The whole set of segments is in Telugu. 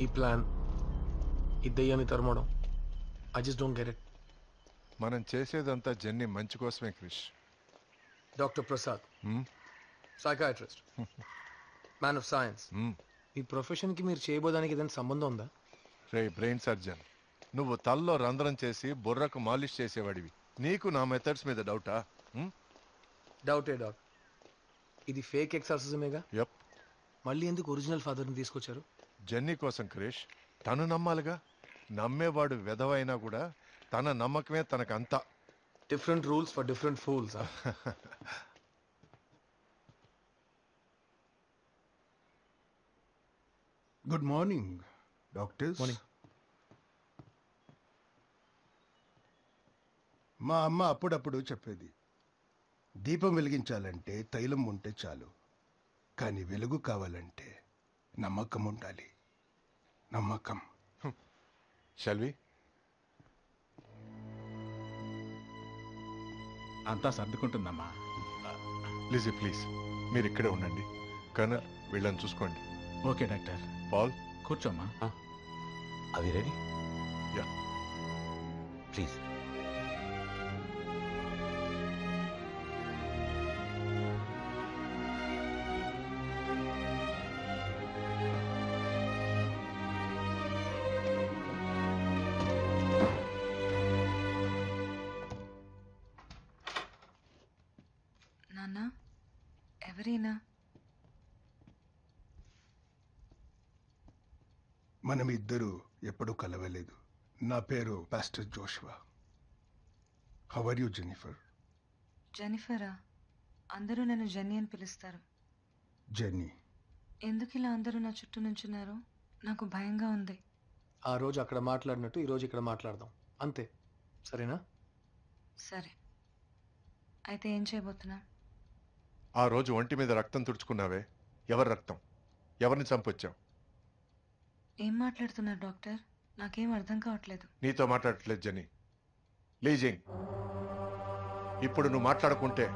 ఈ ప్లాన్ ఈ దెయ్యాన్ని తరమడం I just don't get it. మనం చేసేదంతా జెన్నీ మంచి కోసమే Krish. Doctor Prasad, psychiatrist, man of science. ఈ ప్రొఫెషన్కి మీరు చేయబోదానికి ఏదైనా సంబంధం ఉందా? రే బ్రెయిన్ సర్జన్, నువ్వు తల్లో రంధ్రం చేసి బుర్రకు మాలిష్ చేసేవాడివి. నీకు నా మెథడ్స్ మీద డౌటా? డౌటే డాక్. ఇది ఫేక్ ఎక్సర్సిజమేగా. యప్. మళ్ళీ ఎందుకు ఒరిజినల్ ఫాదర్ని తీసుకొచ్చారు? జెన్నీ కోసం క్రిష్. తను నమ్మాలిగా. నమ్మేవాడు వెధవైనా కూడా తన నమ్మకమే తనకంతా. Different rules for different fools. Good morning doctors. Morning. మా అమ్మ అప్పుడప్పుడు చెప్పేది, దీపం వెలిగించాలంటే తైలం ఉంటే చాలు, కానీ వెలుగు కావాలంటే నమ్మకం ఉండాలి. నమ్మకం. షల్వి, అంతా సర్దుకుంటుందమ్మా. లిజీ ప్లీజ్ మీరు ఇక్కడే ఉండండి. కర్నల్ వీళ్ళని చూసుకోండి. Okay doctor. పాల్ కూర్చోమ్మా. అవి రెడీ? Yeah please. నాన్న, ఎవరైనా? మనం ఇద్దరు ఎప్పుడూ కలవలేదు. నా పేరు pastor Joshua. How are you Jennifer? జెన్నిఫరా? అందరూ నన్ను జెన్నీ అని పిలుస్తారు. జెన్నీ. ఎందుకు ఇలా అందరూ నా చుట్టూ నుంచున్నారు? నాకు భయంగా ఉంది. ఆ రోజు అక్కడ మాట్లాడినట్టు ఈ రోజు ఇక్కడ మాట్లాడదాం, అంతే. సరేనా? సరే, అయితే ఏం చేయబోతున్నా? ఆ రోజు ఒంటి మీద రక్తం తుడుచుకున్నావే, ఎవరి రక్తం? ఎవరిని చంపొచ్చావు? ఏం మాట్లాడుతున్నారు డాక్టర్? నాకేం అర్థం కావట్లేదు. నీతో మాట్లాడట్లేదు జెన్నీ. లీజింగ్, ఇప్పుడు నువ్వు మాట్లాడుకుంటే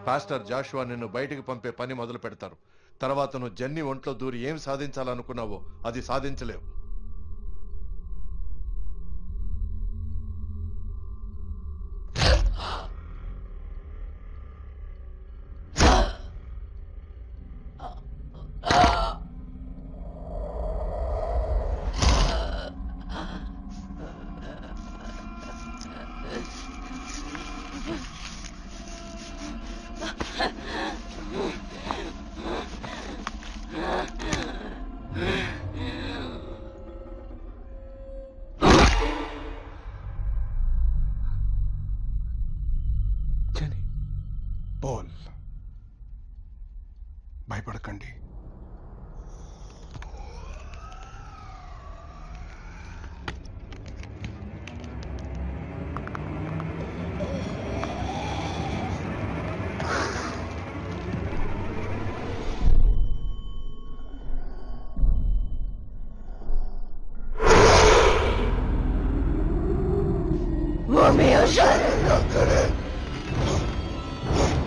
పాస్టర్ జాషువా నిన్ను బయటికి పంపే పని మొదలు పెడతారు. తర్వాత నువ్వు జెన్నీ ఒంట్లో దూరి ఏం సాధించాలనుకున్నావో అది సాధించలేవు. పాల్, భయపడకండి.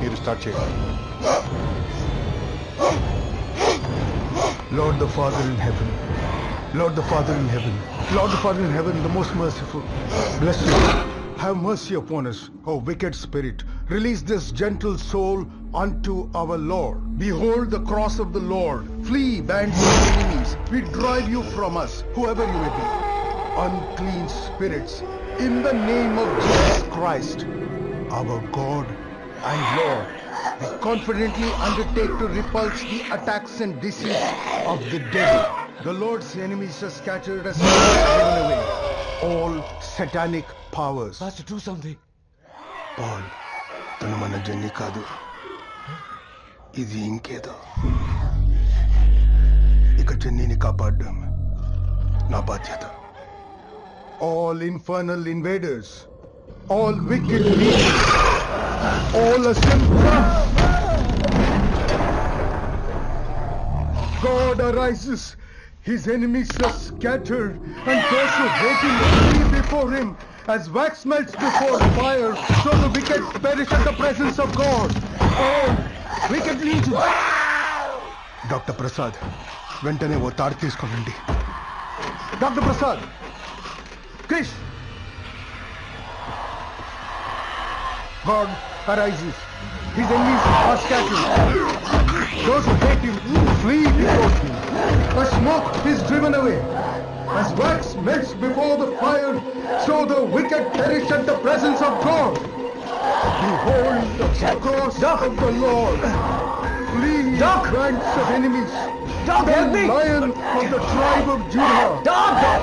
మీరు స్టార్ట్ చేయండి. Lord the Father in heaven, Lord the Father in heaven, Lord the Father in heaven, the most merciful, bless you. Have mercy upon us, O wicked spirit. Release this gentle soul unto our Lord. Behold the cross of the Lord. Flee, bands of enemies. We drive you from us, whoever you may be. Unclean spirits, in the name of Jesus Christ, our God and Lord, we confidently undertake to repulse the attacks and deceit of the devil. The Lord's enemies are scattered as driven away. All satanic powers. Pastor, do something. Paul, తను మన జెన్నీ కాదు, ఇది ఇంకేదో. ఇక జెన్నీని కాపాడడం నా బాధ్యత. All infernal invaders, all wicked leaders, all assemble. God arises. His enemies are scattered, and those who hate him flee before him. As wax melts before fire, so the wicked perish at the presence of God. Oh, wicked legion! Dr. Prasad, వెంటనే ఓ తాడు తీసుకోనండి. Dr. Prasad! Krish! God arises. His enemies are scattered. Those who hate him flee before him. The smoke is driven away. As wax melts before the fire, so the wicked perish at the presence of God. Behold the cross of the Lord. Flee ranks of enemies. The Lion of the tribe of Judah. The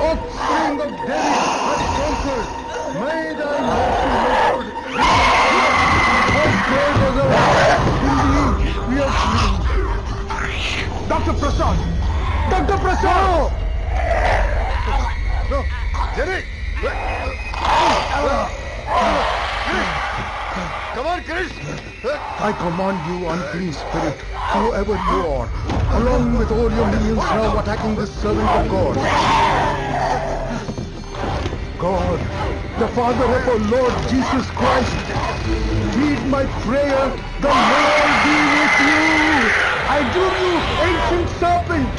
offspring of David has conquered. May thy mercy, Lord. How great is our indeed we are free. Dr. Prasad! Dr. Prasad! No, Jenny! Come on, Chris! I command you, unclean spirit, whoever you are, along with all your minions now attacking this servant of God. God, the Father of our Lord Jesus Christ, heed my prayer, the Lord be with you. I do you, ancient serpent,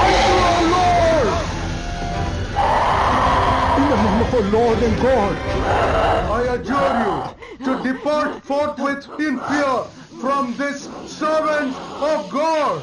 unto our Lord. In the name of our Lord and God, I adjure you to depart forthwith in fear from this servant of God.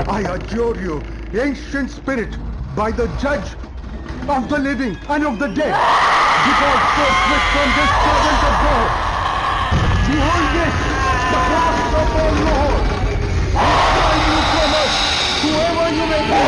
I adjure you, ancient spirit, by the judge of the living and of the dead, depart forthwith from this servant of God. Behold this, the cross of our Lord. Hide you from us, whoever you may be.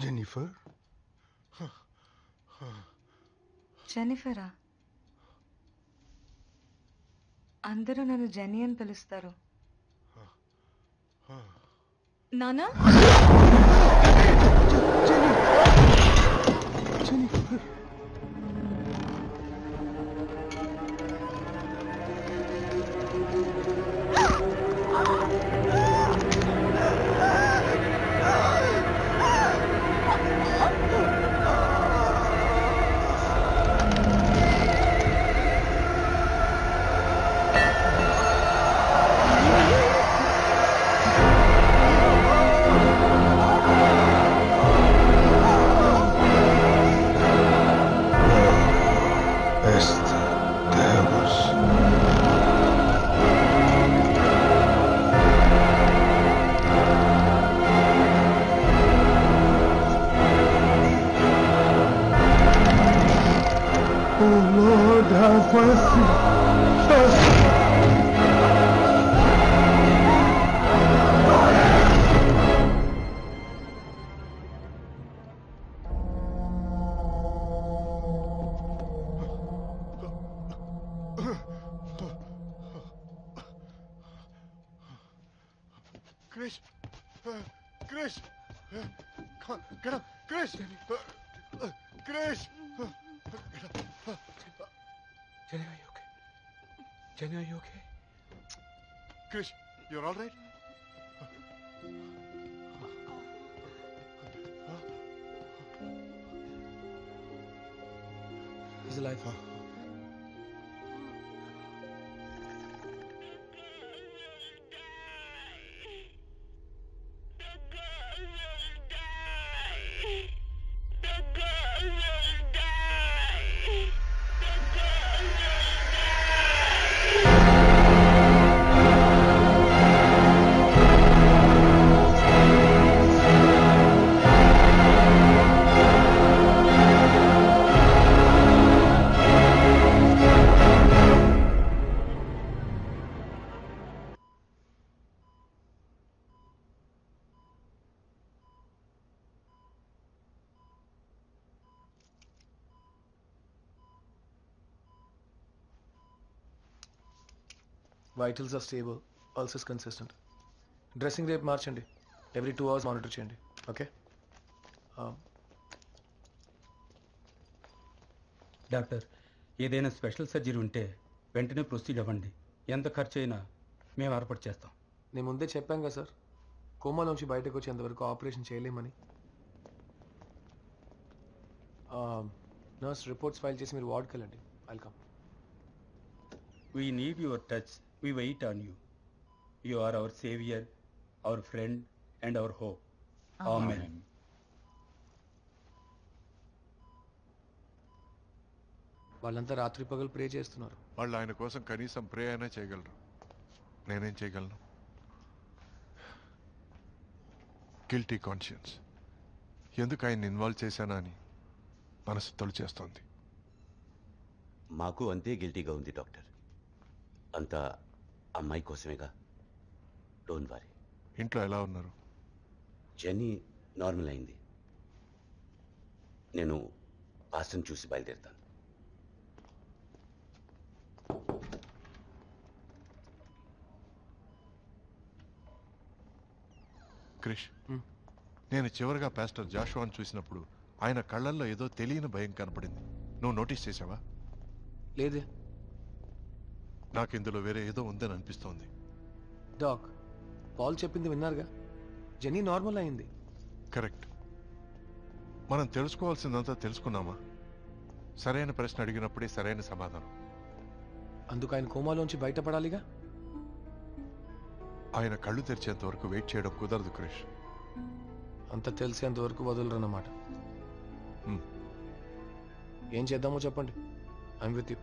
In the Jennifer? జెనిఫరా? అందరూ నన్ను జెన్నీ అని పిలుస్తారు. నానా? Jennifer. Chris! Chris! Come on, get up! Chris! Chris! Jenny, are you okay? Jenny, are you okay? Chris, you're all right? He's alive. Vitals are stable, pulse is consistent. Dressing రేపు మార్చండి, ఎవ్రీ 2 hours మానిటర్ చేయండి. ఓకే? డాక్టర్, ఏదైనా స్పెషల్ సర్జరీ ఉంటే వెంటనే ప్రొసీడ్ అవ్వండి. ఎంత ఖర్చు అయినా మేము ఏర్పాటు చేస్తాం. నేను ముందే చెప్పాం కదా సార్, కోమాలోంచి బయటకు వచ్చేంతవరకు ఆపరేషన్ చేయలేమని. నర్స్ రిపోర్ట్స్ ఫైల్ చేసి మీరు వార్డ్కి వెళ్ళండి. Welcome. We need your touch. We wait on you. You are our saviour, our friend and our hope. Amen. వాళ్ళంతా రాత్రి పగలు ప్రే చేస్తున్నారు. వాళ్ళు ఆయన కోసం కనీసం ప్రే అయినా చేయగలరు. నేనేం చేయగలను? Guilty conscience. ఎందుకు ఆయన ఇన్వాల్వ్ చేశానా అని మనసు తొలిచేస్తోంది. మాకు అంతే గిల్టీగా ఉంది డాక్టర్. అంతా అమ్మాయి కోసమేగా. Don't worry. ఇంట్లో ఎలా ఉన్నారు? జెన్నీ నార్మల్ అయింది. నేను పాస్టర్ని చూసి బయలుదేరుతాను. క్రిష్, నేను చివరిగా పాస్టర్ జాషువాను చూసినప్పుడు ఆయన కళ్ళల్లో ఏదో తెలియని భయం కనపడింది. నువ్వు నోటీస్ చేసావా? లేదే. నాకు ఇందులో వేరే ఏదో ఉందని అనిపిస్తోంది. డాక్, పాల్ చెప్పింది విన్నారుగా, జెన్నీ నార్మల్ అయింది. కరెక్ట్. మనం తెలుసుకోవాల్సిందంతా తెలుసుకున్నామా? సరైన ప్రశ్న అడిగినప్పుడే సరైన సమాధానం. అందుకు ఆయన కోమాలోంచి బయటపడాలిగా. ఆయన కళ్ళు తెరిచేంత వరకు వెయిట్ చేయడం కుదరదు క్రిష్. అంత తెలిసేంత వరకు వదలరన్నమాట. ఏం చేద్దామో చెప్పండి. I'm with you.